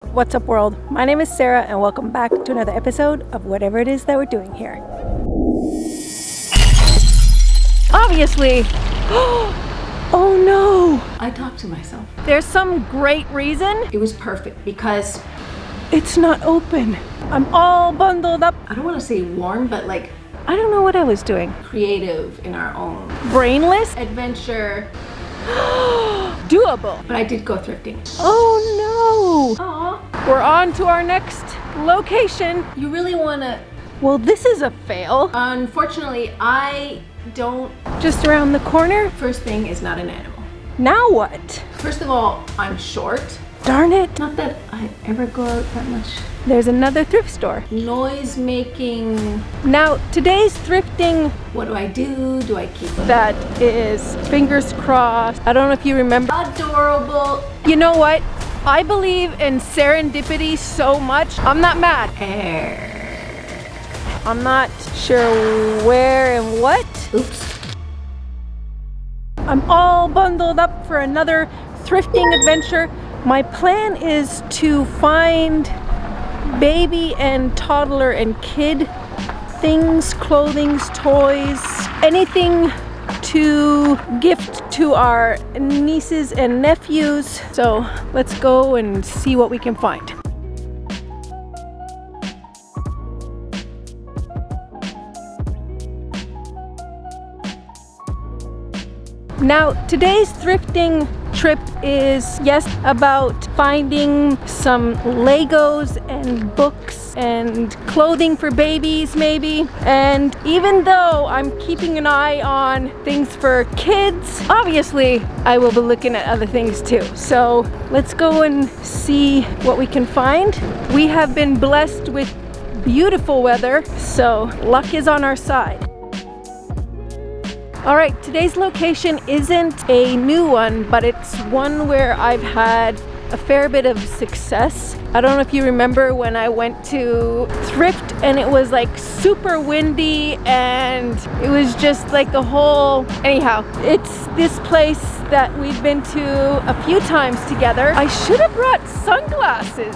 What's up, world? My name is Sarah and welcome back to another episode of whatever it is that we're doing here. Obviously, oh no! I talked to myself. There's some great reason. It was perfect because it's not open. I'm all bundled up. I don't want to say warm, but like I don't know what I was doing. Creative in our own. Brainless? Adventure. Doable. But I did go thrifting. Oh no! Aww. We're on to our next location. You really want to... Well, this is a fail. Unfortunately, I don't... Just around the corner? First thing is not an animal. Now what? First of all, I'm short. Darn it. Not that I ever go out that much. There's another thrift store. Noise making. Now, today's thrifting. What do I do? Do I keep it? That is fingers crossed. I don't know if you remember. Adorable. You know what? I believe in serendipity so much. I'm not mad. I'm not sure where and what. Oops. I'm all bundled up for another thrifting adventure. My plan is to find baby and toddler and kid things, clothing, toys, anything to gift to our nieces and nephews. So let's go and see what we can find. Now, today's thrifting trip is, yes, about finding some Legos and books and clothing for babies maybe. And even though I'm keeping an eye on things for kids, obviously I will be looking at other things too. So let's go and see what we can find. We have been blessed with beautiful weather, so luck is on our side. All right, today's location isn't a new one, but it's one where I've had a fair bit of success. I don't know if you remember when I went to Thrift and it was like super windy and it was just like the whole... Anyhow, it's this place that we've been to a few times together. I should have brought sunglasses.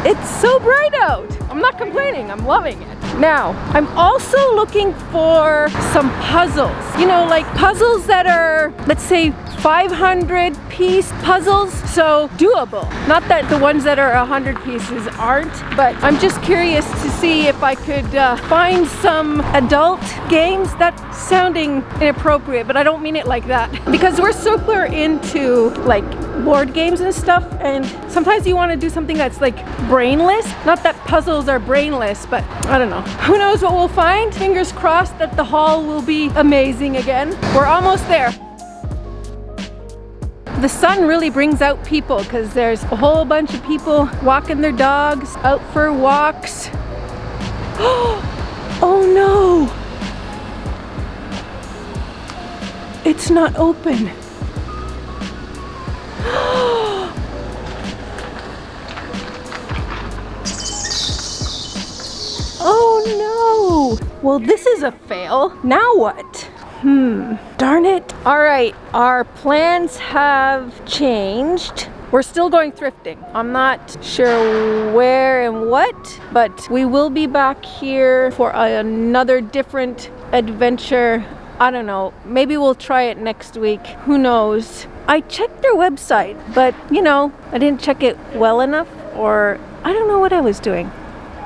It's so bright out. I'm not complaining, I'm loving it. Now, I'm also looking for some puzzles. You know, like puzzles that are, let's say, 500 piece puzzles, so doable. Not that the ones that are 100 pieces aren't, but I'm just curious to see if I could find some adult games. That's sounding inappropriate, but I don't mean it like that. Because we're super into like board games and stuff, and sometimes you want to do something that's like brainless. Not that puzzles are brainless, but I don't know. Who knows what we'll find? Fingers crossed that the haul will be amazing again. We're almost there. The sun really brings out people because there's a whole bunch of people walking their dogs, out for walks. Oh no! It's not open. Oh no! Well, this is a fail. Now what? Darn it. All right, our plans have changed. We're still going thrifting. I'm not sure where and what, but we will be back here for another different adventure. I don't know, maybe we'll try it next week. Who knows? I checked their website, but you know, I didn't check it well enough, or I don't know what I was doing.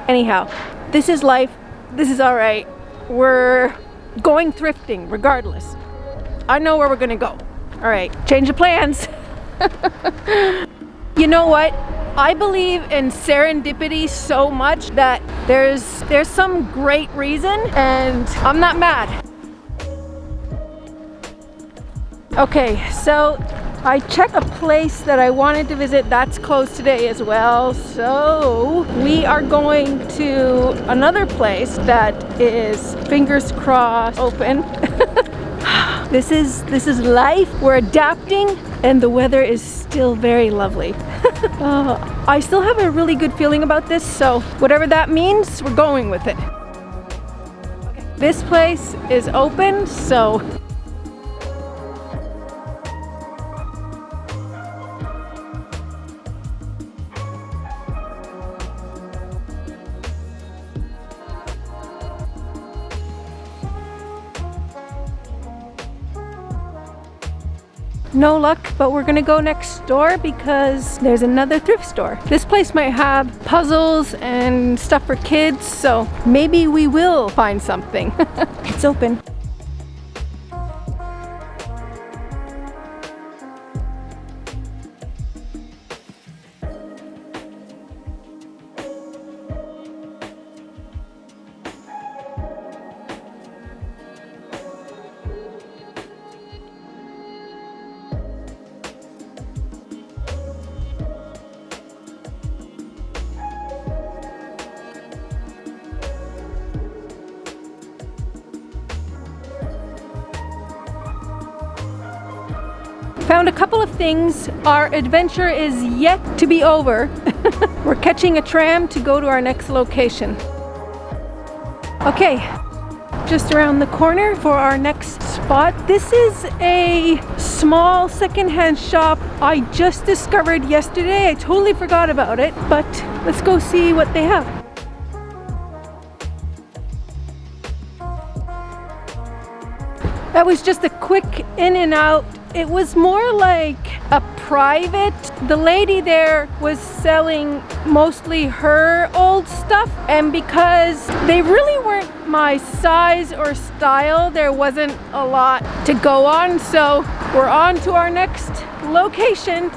Anyhow, this is life. This is all right. We're going thrifting regardless. I know where we're gonna go. All right, change of plans. You know what? I believe in serendipity so much that there's some great reason, and I'm not mad. Okay, so I checked a place that I wanted to visit that's closed today as well. So we are going to another place that is, fingers crossed, open. This is life. We're adapting and the weather is still very lovely. I still have a really good feeling about this, so whatever that means, we're going with it. This place is open, so No luck, but we're gonna go next door because there's another thrift store. This place might have puzzles and stuff for kids, so maybe we will find something. It's open. Found a couple of things. Our adventure is yet to be over. We're catching a tram to go to our next location. Okay, just around the corner for our next spot. This is a small secondhand shop I just discovered yesterday. I totally forgot about it, but let's go see what they have. That was just a quick in and out. It was more like a private. The lady there was selling mostly her old stuff, and because they really weren't my size or style, there wasn't a lot to go on, so we're on to our next location.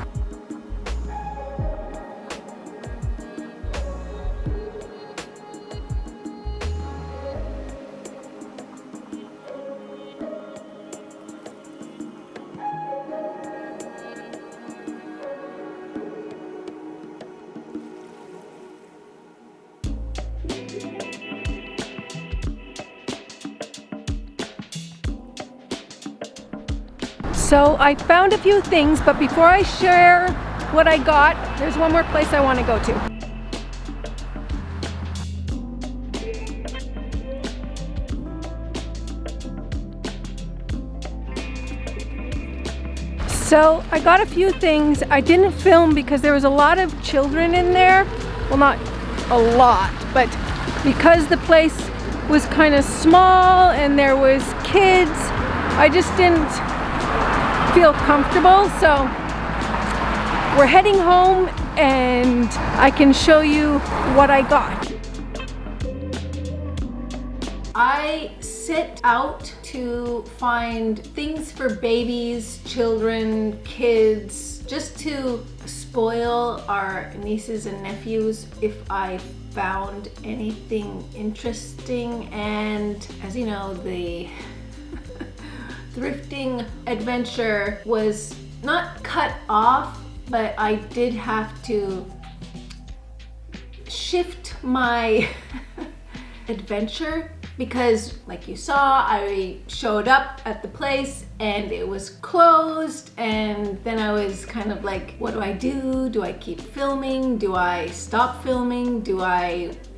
So I found a few things, but before I share what I got, there's one more place I want to go to. So I got a few things. I didn't film because there was a lot of children in there. Well, not a lot, but because the place was kind of small and there was kids, I just didn't feel comfortable. So we're heading home and I can show you what I got. I set out to find things for babies, children, kids, just to spoil our nieces and nephews if I found anything interesting. And as you know, the thrifting adventure was not cut off, but I did have to shift my adventure because, like you saw, I showed up at the place and it was closed, and then I was kind of like, what do I do? Do I keep filming? Do I stop filming?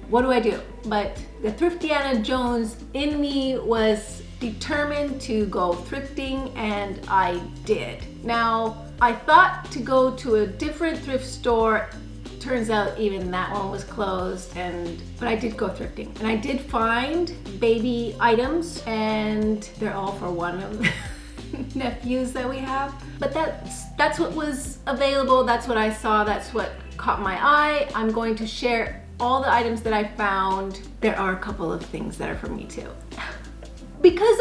What do I do? But the Thriftiana Jones in me was determined to go thrifting, and I did. Now, I thought to go to a different thrift store. Turns out even that one was closed, but I did go thrifting, and I did find baby items, and they're all for one of the nephews that we have. But that's what was available. That's what I saw. That's what caught my eye. I'm going to share all the items that I found. There are a couple of things that are for me too, because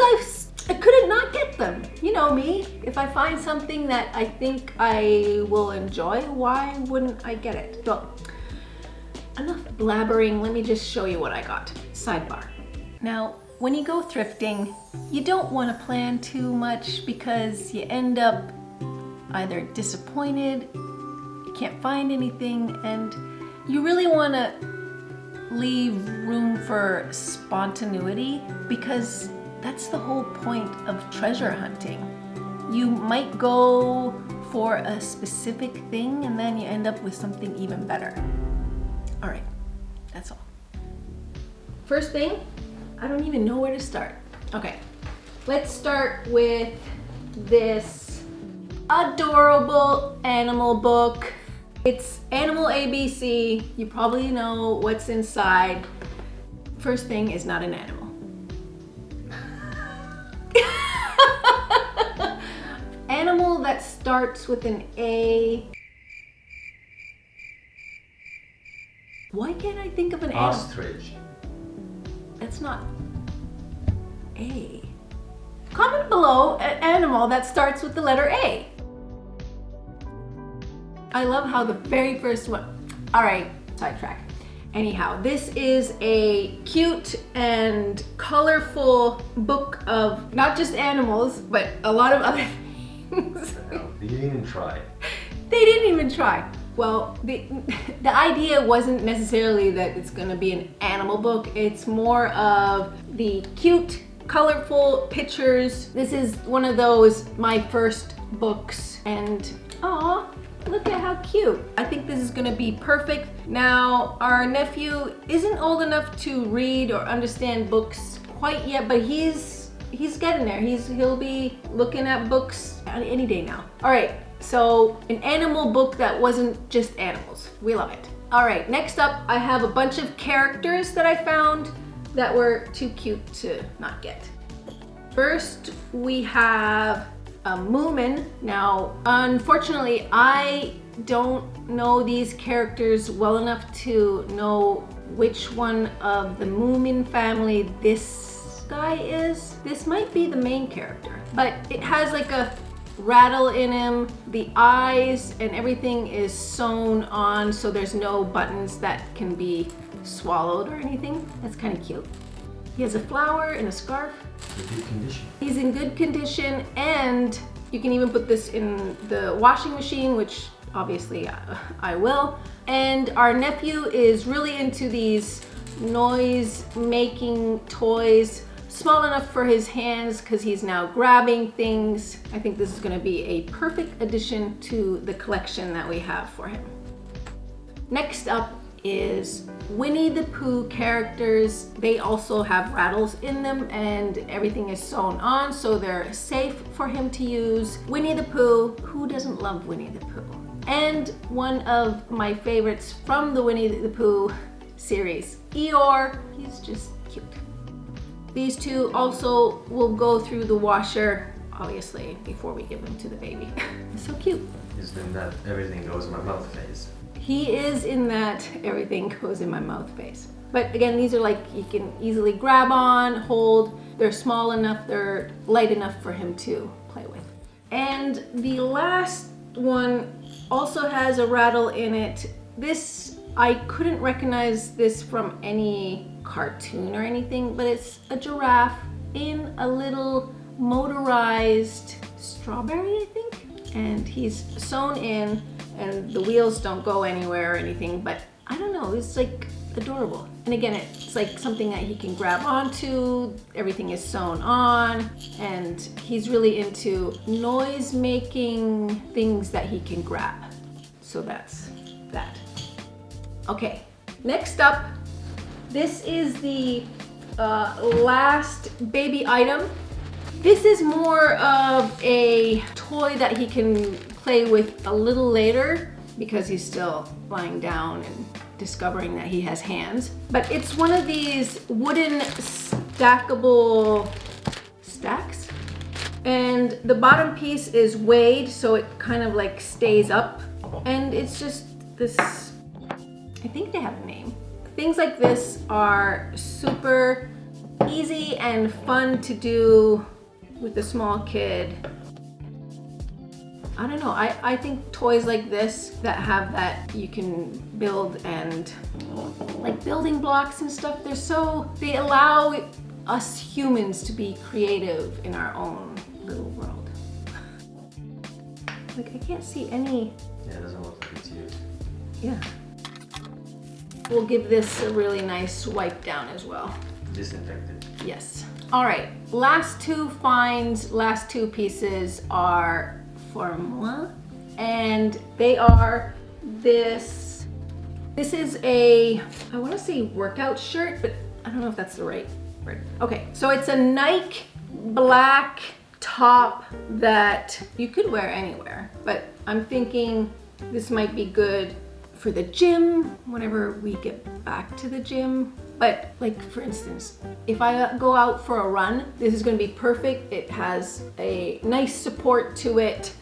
I couldn't not get them. You know me, if I find something that I think I will enjoy, why wouldn't I get it? So, enough blabbering, let me just show you what I got. Sidebar. Now, when you go thrifting, you don't want to plan too much because you end up either disappointed, you can't find anything, and you really want to leave room for spontaneity, because that's the whole point of treasure hunting. You might go for a specific thing and then you end up with something even better. All right, that's all. First thing, I don't even know where to start. Okay, let's start with this adorable animal book. It's Animal ABC. You probably know what's inside. First thing is not an animal. animal that starts with an A. Why can't I think of an animal? Ostrich. That's not A. Comment below an animal that starts with the letter A. I love how the very first one. All right, sidetrack. Anyhow, this is a cute and colorful book of not just animals, but a lot of other things. They didn't even try. They didn't even try. Well, the idea wasn't necessarily that it's gonna be an animal book. It's more of the cute, colorful pictures. This is one of those, my first books, and aw, look at how cute. I think this is gonna be perfect. Now, our nephew isn't old enough to read or understand books quite yet, but he's getting there. He'll be looking at books any day now. All right, so an animal book that wasn't just animals. We love it. All right, next up, I have a bunch of characters that I found that were too cute to not get. First, we have a Moomin. Now, unfortunately, I don't know these characters well enough to know which one of the Moomin family this guy is. This might be the main character, but it has like a rattle in him. The eyes and everything is sewn on, so there's no buttons that can be swallowed or anything. That's kind of cute. He has a flower and a scarf. In good condition. He's in good condition, and you can even put this in the washing machine, which obviously I will. And our nephew is really into these noise-making toys, small enough for his hands because he's now grabbing things. I think this is going to be a perfect addition to the collection that we have for him. Next up is Winnie the Pooh characters. They also have rattles in them and everything is sewn on, so they're safe for him to use. Winnie the Pooh, who doesn't love Winnie the Pooh? And one of my favorites from the Winnie the Pooh series, Eeyore. He's just cute. These two also will go through the washer, obviously, before we give them to the baby. So cute. Is then that everything goes in my mouth phase. He is in that everything goes in my mouth phase. But again, these are like you can easily grab on, hold. They're small enough, they're light enough for him to play with. And the last one also has a rattle in it. This, I couldn't recognize this from any cartoon or anything, but it's a giraffe in a little motorized strawberry, I think. And he's sewn in, and the wheels don't go anywhere or anything, but I don't know, it's like adorable. And again, it's like something that he can grab onto, everything is sewn on, and he's really into noise making things that he can grab. So that's that. Okay, next up, this is the last baby item. This is more of a toy that he can play with a little later because he's still lying down and discovering that he has hands. But it's one of these wooden stackable stacks. And the bottom piece is weighed, so it kind of like stays up. And it's just this, I think they have a name. Things like this are super easy and fun to do with a small kid. I don't know, I think toys like this that have that you can build and like building blocks and stuff, they allow us humans to be creative in our own little world. Like I can't see any. Yeah, it doesn't look like it's used. Yeah. We'll give this a really nice wipe down as well. Disinfected. Yes. All right, last two finds, last two pieces are for moi, and they are this. This is a, I want to say workout shirt, but I don't know if that's the right word. Okay, so it's a Nike black top that you could wear anywhere, but I'm thinking this might be good for the gym whenever we get back to the gym. But like for instance, if I go out for a run, this is gonna be perfect. It has a nice support to it.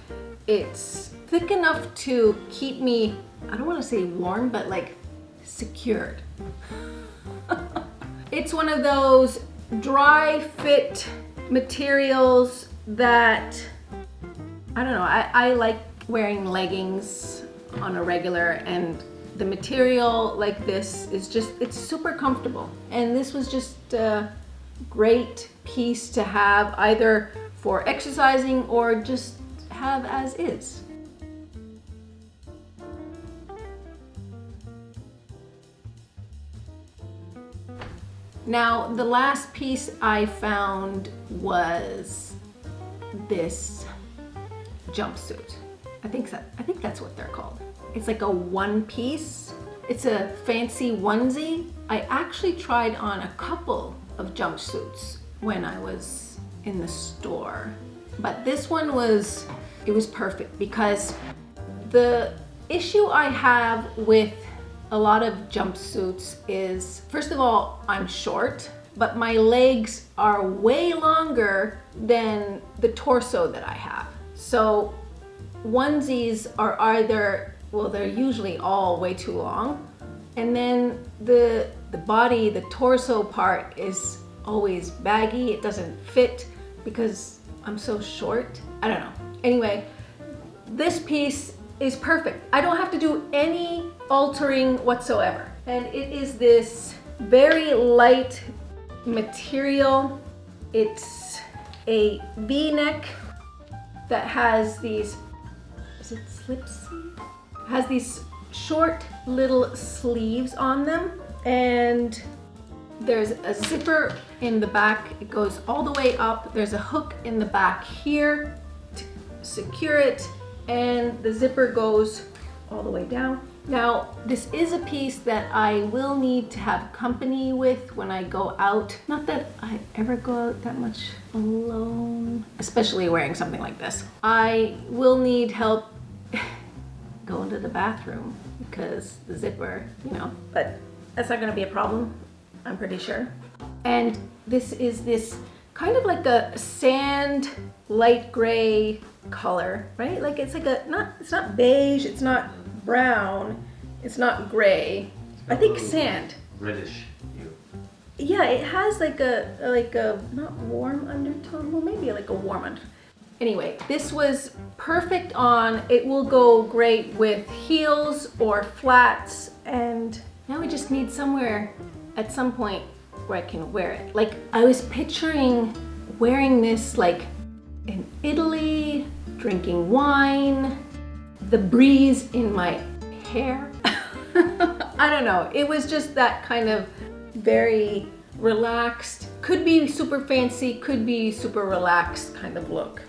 It's thick enough to keep me, I don't wanna say warm, but like secured. It's one of those dry fit materials that, I don't know, I like wearing leggings on a regular, and the material like this is just, it's super comfortable. And this was just a great piece to have either for exercising or just have as is. Now, the last piece I found was this jumpsuit. I think that's what they're called. It's like a one piece. It's a fancy onesie. I actually tried on a couple of jumpsuits when I was in the store, but this one was, it was perfect because the issue I have with a lot of jumpsuits is, first of all, I'm short, but my legs are way longer than the torso that I have. So onesies are either, well, they're usually all way too long, and then the body, the torso part is always baggy. It doesn't fit because I'm so short. I don't know. Anyway, this piece is perfect. I don't have to do any altering whatsoever. And it is this very light material. It's a V-neck that has these, is it slips? Has these short little sleeves on them, and there's a zipper in the back. It goes all the way up. There's a hook in the back here to secure it, and the zipper goes all the way down. Now, this is a piece that I will need to have company with when I go out. Not that I ever go out that much alone, especially wearing something like this. I will need help going to the bathroom because the zipper, you know, but that's not gonna be a problem, I'm pretty sure. And this is this kind of like a sand light gray color, right? Like it's like a, it's not beige, it's not brown, it's not gray. I think sand. Reddish hue. Yeah, it has like a not warm undertone, well maybe like a warm undertone. Anyway, this was perfect on, it will go great with heels or flats, and now we just need somewhere at some point where I can wear it. Like I was picturing wearing this like in Italy, drinking wine, the breeze in my hair. I don't know, it was just that kind of very relaxed, could be super fancy, could be super relaxed kind of look.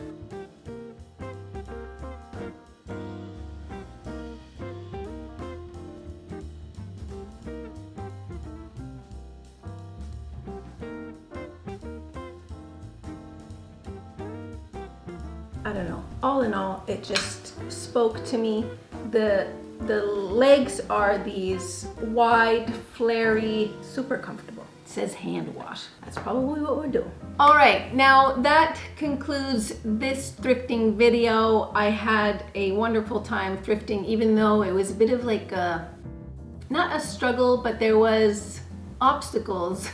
I don't know, all in all, it just spoke to me. The legs are these wide, flary, super comfortable. It says hand wash. That's probably what we're doing. All right, now that concludes this thrifting video. I had a wonderful time thrifting, even though it was a bit of like a, not a struggle, but there was obstacles.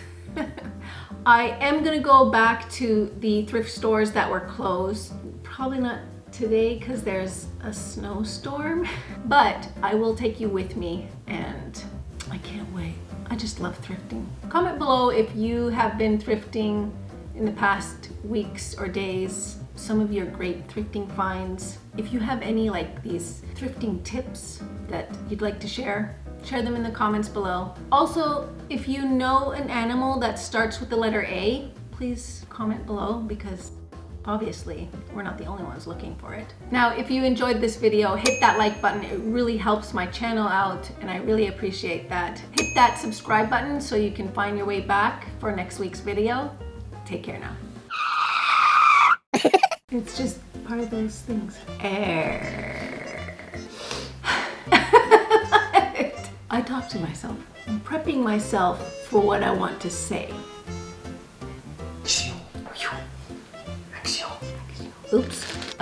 I am gonna go back to the thrift stores that were closed. Probably not today because there's a snowstorm, but I will take you with me and I can't wait. I just love thrifting. Comment below if you have been thrifting in the past weeks or days, some of your great thrifting finds. If you have any like these thrifting tips that you'd like to share them in the comments below. Also, if you know an animal that starts with the letter A, please comment below because obviously, we're not the only ones looking for it. Now, if you enjoyed this video, hit that like button. It really helps my channel out, and I really appreciate that. Hit that subscribe button so you can find your way back for next week's video. Take care now. It's just part of those things. I talk to myself. I'm prepping myself for what I want to say. Oops.